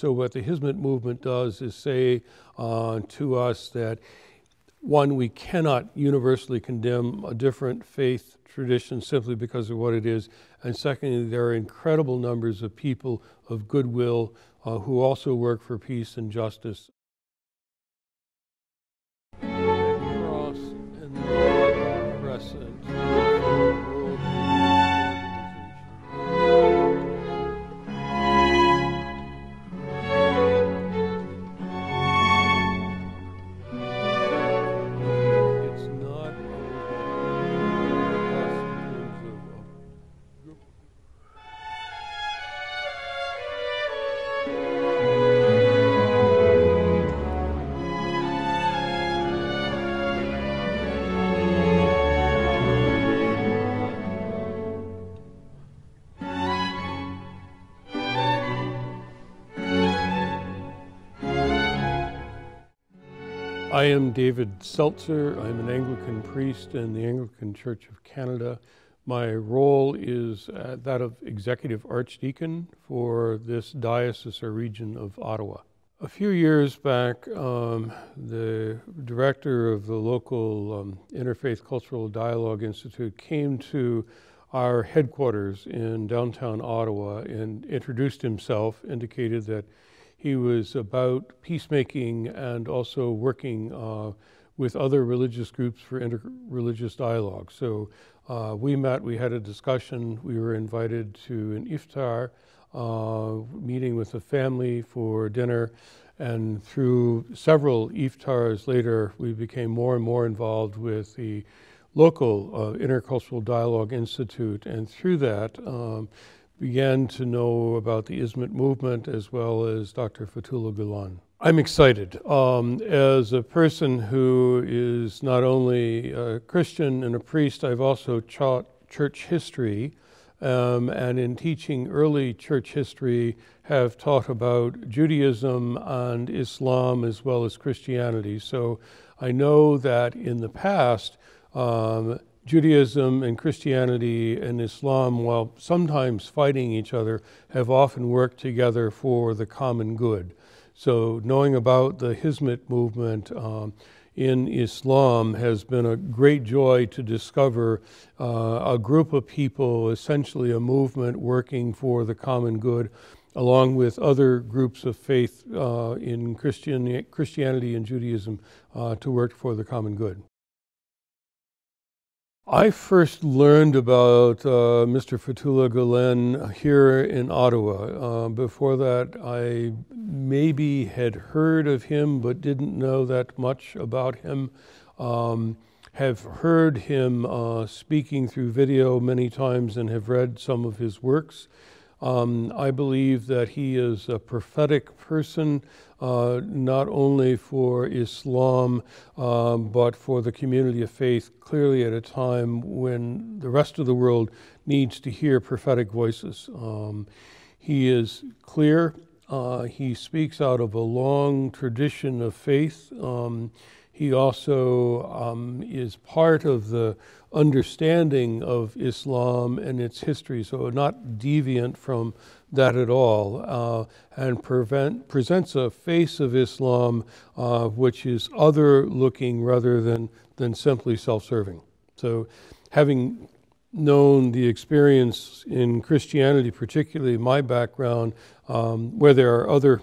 So what the Hizmet movement does is say to us that, one, we cannot universally condemn a different faith tradition simply because of what it is, and secondly, there are incredible numbers of people of goodwill who also work for peace and justice. Cross and the crescent. I am David Selzer. I'm an Anglican priest in the Anglican Church of Canada. My role is that of Executive Archdeacon for this diocese or region of Ottawa. A few years back, the director of the local Interfaith Cultural Dialogue Institute came to our headquarters in downtown Ottawa and introduced himself, indicated that he was about peacemaking and also working with other religious groups for interreligious dialogue. So we met, we had a discussion, we were invited to an iftar meeting with the family for dinner, and through several iftars later, we became more and more involved with the local Intercultural Dialogue Institute, and through that, began to know about the Hizmet movement as well as Dr. Fethullah Gulen. I'm excited. As a person who is not only a Christian and a priest, I've also taught church history, and in teaching early church history have taught about Judaism and Islam as well as Christianity. So I know that in the past, Judaism and Christianity and Islam, while sometimes fighting each other, have often worked together for the common good. So knowing about the Hizmet movement in Islam has been a great joy to discover a group of people, essentially a movement working for the common good, along with other groups of faith in Christianity and Judaism to work for the common good. I first learned about Mr. Fethullah Gulen here in Ottawa. Before that, I maybe had heard of him but didn't know that much about him. Have heard him speaking through video many times and have read some of his works. I believe that he is a prophetic person, not only for Islam, but for the community of faith, clearly at a time when the rest of the world needs to hear prophetic voices. He is clear. He speaks out of a long tradition of faith. He also is part of the understanding of Islam and its history, so not deviant from that at all, and presents a face of Islam which is other-looking rather than simply self-serving. So having known the experience in Christianity, particularly my background, where there are other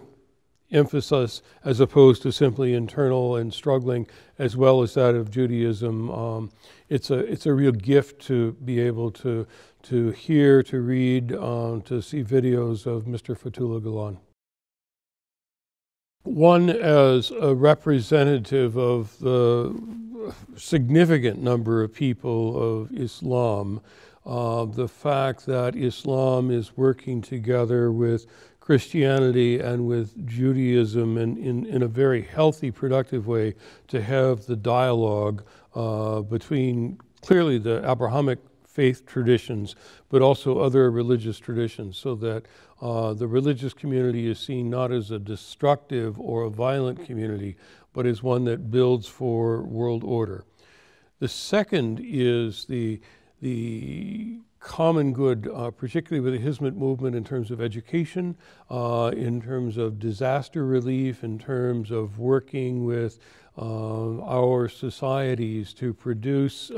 emphasis as opposed to simply internal and struggling, as well as that of Judaism. It's a real gift to be able to hear, to read, to see videos of Mr. Fethullah Gulen. One, as a representative of the significant number of people of Islam, the fact that Islam is working together with Christianity and with Judaism in a very healthy, productive way to have the dialogue between clearly the Abrahamic faith traditions, but also other religious traditions, so that the religious community is seen not as a destructive or a violent community, but as one that builds for world order. The second is the common good, particularly with the Hizmet movement in terms of education, in terms of disaster relief, in terms of working with our societies to produce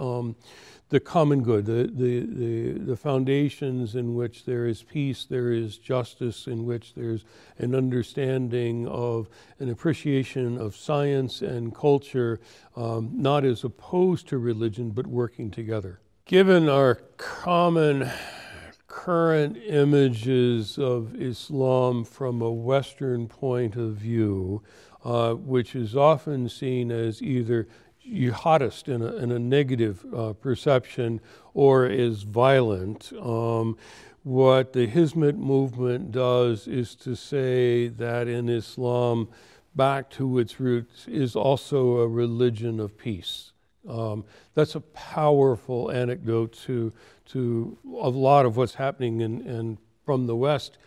the common good, the foundations in which there is peace, there is justice, in which there's an understanding of an appreciation of science and culture, not as opposed to religion, but working together. Given our common current images of Islam from a Western point of view, which is often seen as either jihadist in a negative perception or is violent, what the Hizmet movement does is to say that in Islam, back to its roots, is also a religion of peace. That's a powerful anecdote to a lot of what's happening in from the West.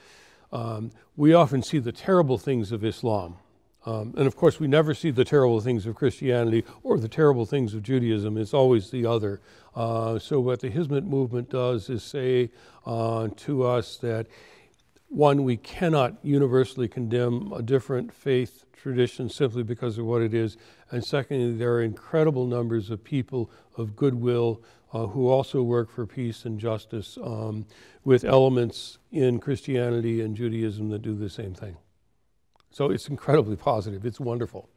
We often see the terrible things of Islam. And of course, we never see the terrible things of Christianity or the terrible things of Judaism. It's always the other. So what the Hizmet movement does is say to us that, one, we cannot universally condemn a different faith tradition simply because of what it is. And secondly, there are incredible numbers of people of goodwill who also work for peace and justice with elements in Christianity and Judaism that do the same thing. So it's incredibly positive. It's wonderful.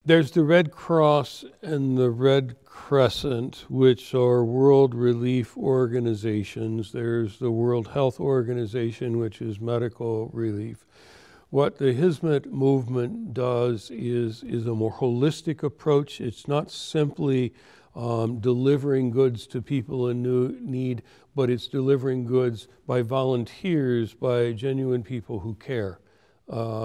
There's the Red Cross and the Red Crescent, which are world relief organizations. There's the World Health Organization, which is medical relief. What the Hizmet movement does is a more holistic approach. It's not simply delivering goods to people in need, but it's delivering goods by volunteers, by genuine people who care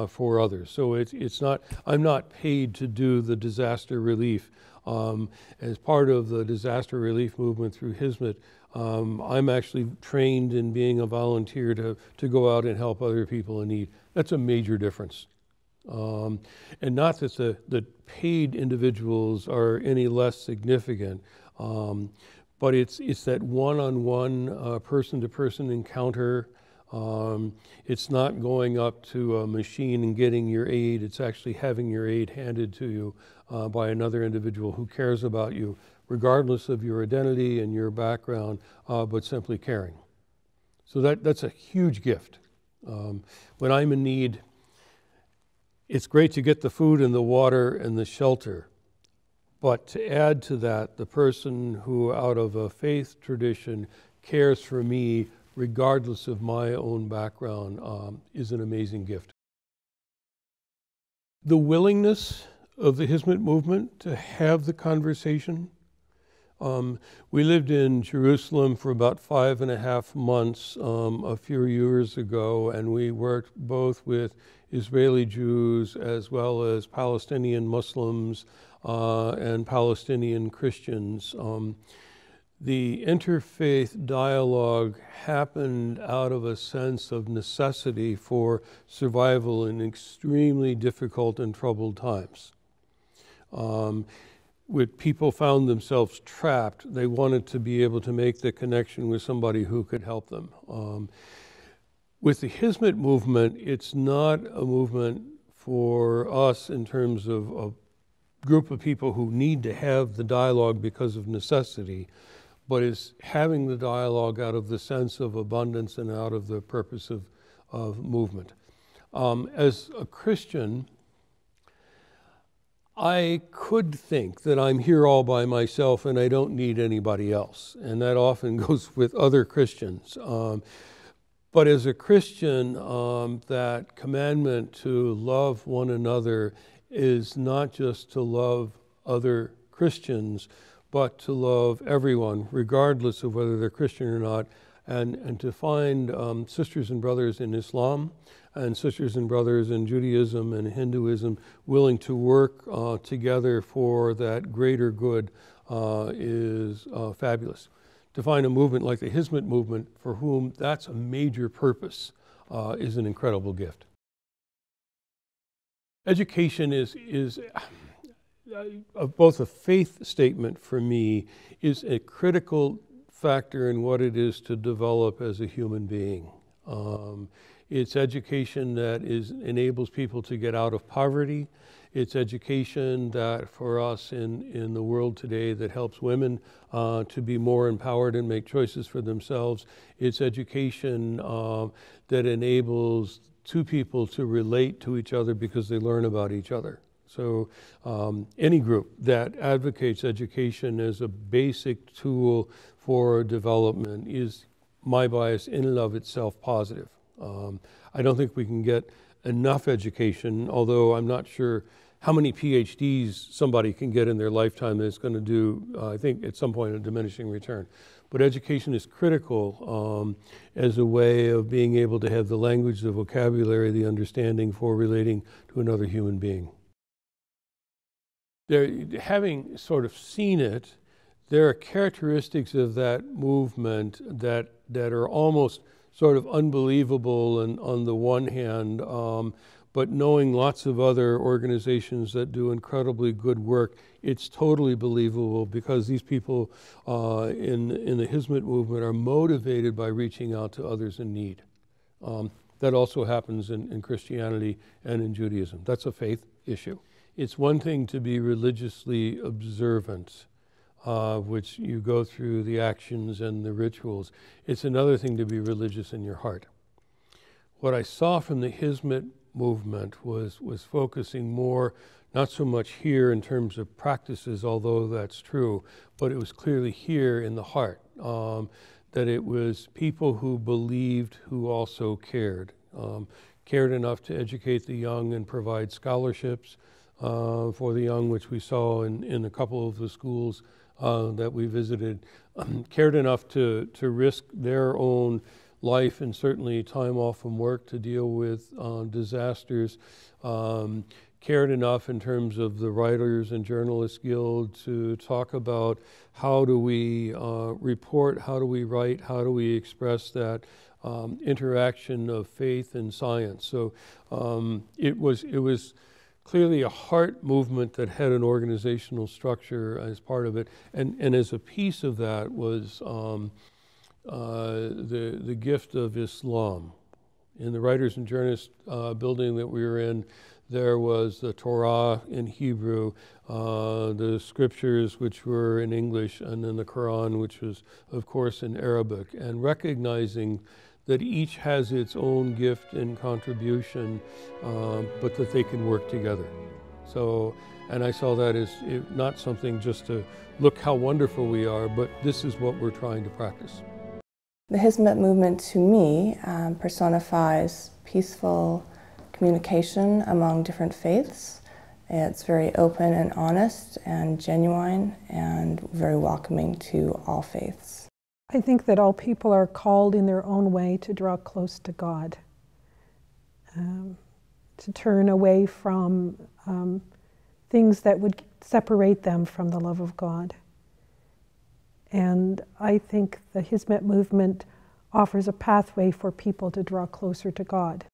for others. So it's not, I'm not paid to do the disaster relief. As part of the disaster relief movement through Hizmet, I'm actually trained in being a volunteer to go out and help other people in need. That's a major difference. And not that the paid individuals are any less significant, but it's that one-on-one, person-to-person encounter. It's not going up to a machine and getting your aid. It's actually having your aid handed to you by another individual who cares about you, regardless of your identity and your background, but simply caring. So that's a huge gift. When I'm in need, it's great to get the food and the water and the shelter, but to add to that, the person who out of a faith tradition cares for me regardless of my own background is an amazing gift. The willingness of the Hizmet movement to have the conversation. We lived in Jerusalem for about 5.5 months a few years ago, and we worked both with Israeli Jews as well as Palestinian Muslims and Palestinian Christians. The interfaith dialogue happened out of a sense of necessity for survival in extremely difficult and troubled times. When people found themselves trapped, they wanted to be able to make the connection with somebody who could help them. With the Hizmet movement, it's not a movement for us in terms of a group of people who need to have the dialogue because of necessity, but is having the dialogue out of the sense of abundance and out of the purpose of movement. As a Christian, I could think that I'm here all by myself and I don't need anybody else, and that often goes with other Christians. But as a Christian, that commandment to love one another is not just to love other Christians, but to love everyone, regardless of whether they're Christian or not, and to find sisters and brothers in Islam and sisters and brothers in Judaism and Hinduism willing to work together for that greater good is fabulous. To find a movement like the Hizmet movement for whom that's a major purpose is an incredible gift. Education is both a faith statement for me, is a critical factor in what it is to develop as a human being. It's education that enables people to get out of poverty. It's education that for us in the world today that helps women to be more empowered and make choices for themselves. It's education that enables two people to relate to each other because they learn about each other. So any group that advocates education as a basic tool for development is, my bias, in and of itself positive. I don't think we can get enough education, although I'm not sure how many PhDs somebody can get in their lifetime that's going to do, I think, at some point a diminishing return. But education is critical as a way of being able to have the language, the vocabulary, the understanding for relating to another human being. Having sort of seen it, there are characteristics of that movement that are almost sort of unbelievable and on the one hand, but knowing lots of other organizations that do incredibly good work, it's totally believable because these people in the Hizmet movement are motivated by reaching out to others in need. That also happens in Christianity and in Judaism. That's a faith issue. It's one thing to be religiously observant, which you go through the actions and the rituals. It's another thing to be religious in your heart. What I saw from the Hizmet movement was focusing more, not so much here in terms of practices, although that's true, but it was clearly here in the heart, that it was people who believed who also cared. Cared enough to educate the young and provide scholarships for the young, which we saw in a couple of the schools that we visited, cared enough to risk their own life and certainly time off from work to deal with disasters, cared enough in terms of the Writers and Journalists Guild to talk about how do we report, how do we write, how do we express that interaction of faith and science. So it was clearly a heart movement that had an organizational structure as part of it, and as a piece of that was the gift of Islam. In the Writers and Journalists building that we were in, there was the Torah in Hebrew, the scriptures which were in English, and then the Quran, which was, of course, in Arabic, and recognizing that each has its own gift and contribution, but that they can work together. So, and I saw that as not something just to look how wonderful we are, but this is what we're trying to practice. The Hizmet movement, to me, personifies peaceful communication among different faiths. It's very open and honest and genuine and very welcoming to all faiths. I think that all people are called in their own way to draw close to God, to turn away from things that would separate them from the love of God. And I think the Hizmet movement offers a pathway for people to draw closer to God.